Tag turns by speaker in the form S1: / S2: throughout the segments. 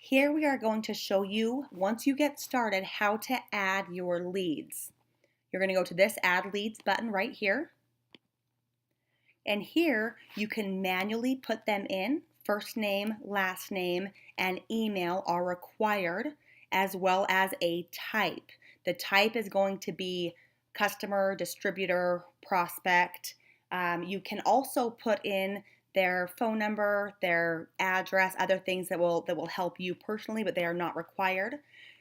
S1: Here we are going to show you, once you get started, how to add your leads. You're going to go to this Add Leads button right here. And here you can manually put them in. First name, last name, and email are required, as well as a type. The type is going to be customer, distributor, prospect. You can also put in their phone number, their address, other things that will help you personally, but they are not required.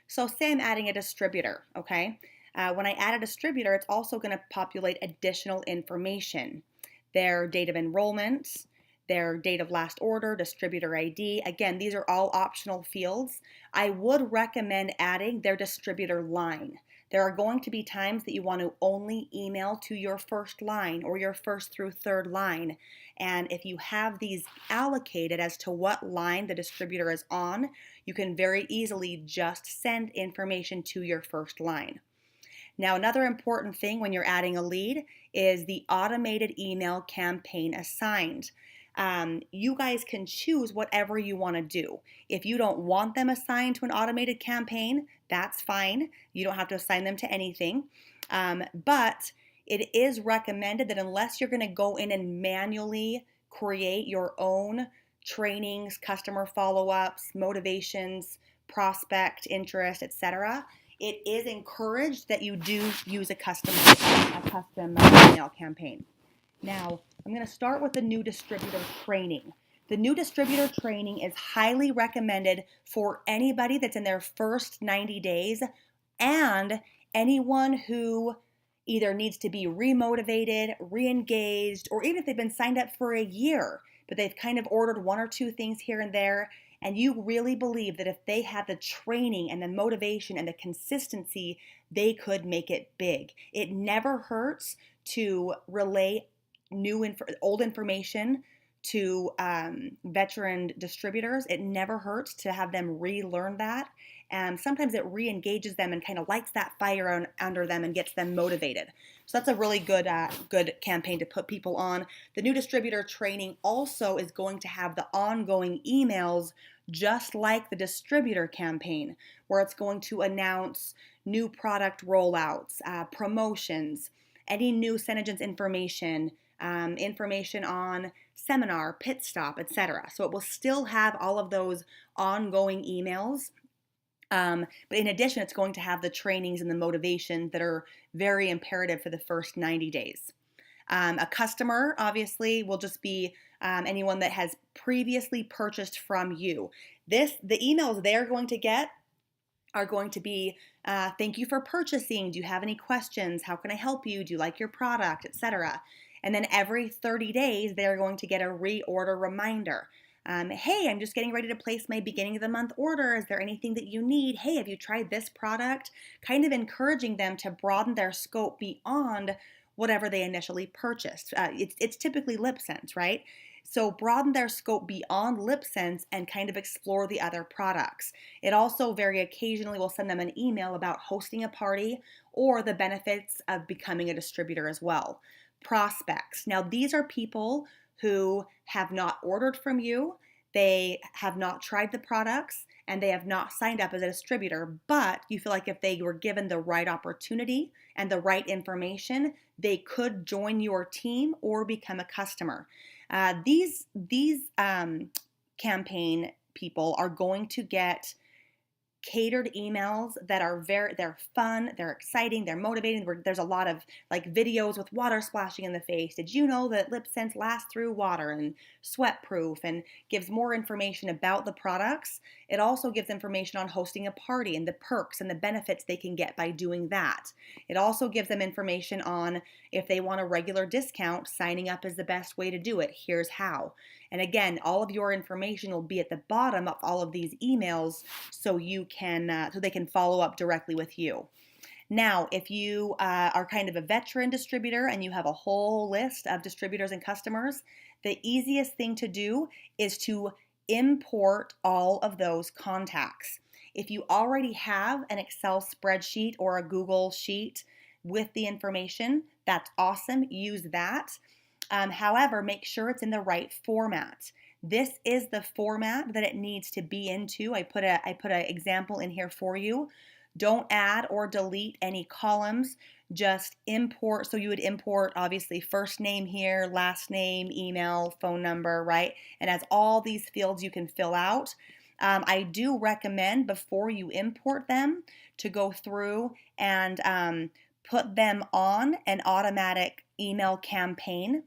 S1: So say I'm adding a distributor, okay? When I add a distributor, it's also going to populate additional information. Their date of enrollment, their date of last order, distributor ID. Again, these are all optional fields. I would recommend adding their distributor line. There are going to be times that you want to only email to your first line or your first through third line. And if you have these allocated as to what line the distributor is on, you can very easily just send information to your first line. Now, another important thing when you're adding a lead is the automated email campaign assigned. You guys can choose whatever you want to do. If you don't want them assigned to an automated campaign, that's fine. You don't have to assign them to anything. But it is recommended that unless you're going to go in and manually create your own trainings, customer follow-ups, motivations, prospect interest, etc., it is encouraged that you do use a custom email campaign. Now, I'm going to start with the new distributor training. The new distributor training is highly recommended for anybody that's in their first 90 days and anyone who either needs to be remotivated, re-engaged, or even if they've been signed up for a year, but they've kind of ordered one or two things here and there, and you really believe that if they had the training and the motivation and the consistency, they could make it big. It never hurts to relay old information to veteran distributors. It never hurts to have them relearn that. And sometimes it re-engages them and kind of lights that fire under them and gets them motivated. So that's a really good campaign to put people on. The new distributor training also is going to have the ongoing emails just like the distributor campaign, where it's going to announce new product rollouts, promotions, any new SeneGence information, information on seminar, pit stop, etc. So it will still have all of those ongoing emails. But in addition, it's going to have the trainings and the motivation that are very imperative for the first 90 days. A customer, obviously, will just be anyone that has previously purchased from you. The emails they're going to get are going to be, thank you for purchasing. Do you have any questions? How can I help you? Do you like your product, etc.? And then every 30 days, they're going to get a reorder reminder. Hey, I'm just getting ready to place my beginning of the month order. Is there anything that you need? Hey, have you tried this product? Kind of encouraging them to broaden their scope beyond whatever they initially purchased. It's typically LipSense, right? So broaden their scope beyond LipSense and kind of explore the other products. It also very occasionally will send them an email about hosting a party or the benefits of becoming a distributor as well. Prospects. Now, these are people who have not ordered from you, they have not tried the products, and they have not signed up as a distributor, but you feel like if they were given the right opportunity and the right information, they could join your team or become a customer. These campaign people are going to get catered emails that are they're fun, they're exciting, they're motivating. There's a lot of like videos with water splashing in the face. Did you know that LipSense lasts through water and sweat proof, and gives more information about the products. It also gives information on hosting a party and the perks and the benefits they can get by doing that. It also gives them information on if they want a regular discount, signing up is the best way to do it. Here's how. And again, all of your information will be at the bottom of all of these emails, so they can follow up directly with you. Now, if you are kind of a veteran distributor and you have a whole list of distributors and customers, the easiest thing to do is to import all of those contacts. If you already have an Excel spreadsheet or a Google sheet with the information, that's awesome. Use that. However, make sure it's in the right format. This is the format that it needs to be into. I put an example in here for you. Don't add or delete any columns. Just import. So you would import obviously first name here, last name, email, phone number, right? And as all these fields you can fill out. I do recommend before you import them to go through and put them on an automatic email campaign,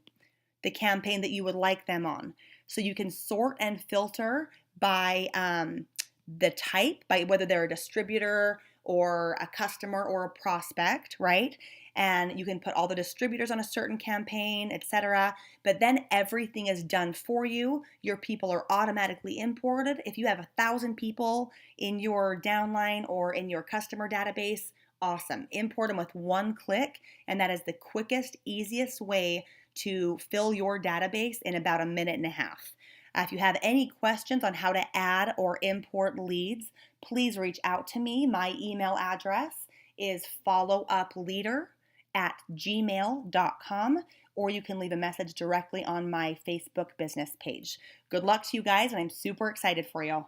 S1: the campaign that you would like them on. So you can sort and filter by the type, by whether they're a distributor or a customer or a prospect, right? And you can put all the distributors on a certain campaign, etc. But then everything is done for you. Your people are automatically imported. If you have 1,000 people in your downline or in your customer database, awesome. Import them with one click, and that is the quickest, easiest way to fill your database in about a minute and a half. If you have any questions on how to add or import leads, please reach out to me. My email address is followupleader@gmail.com, or you can leave a message directly on my Facebook business page. Good luck to you guys, and I'm super excited for you.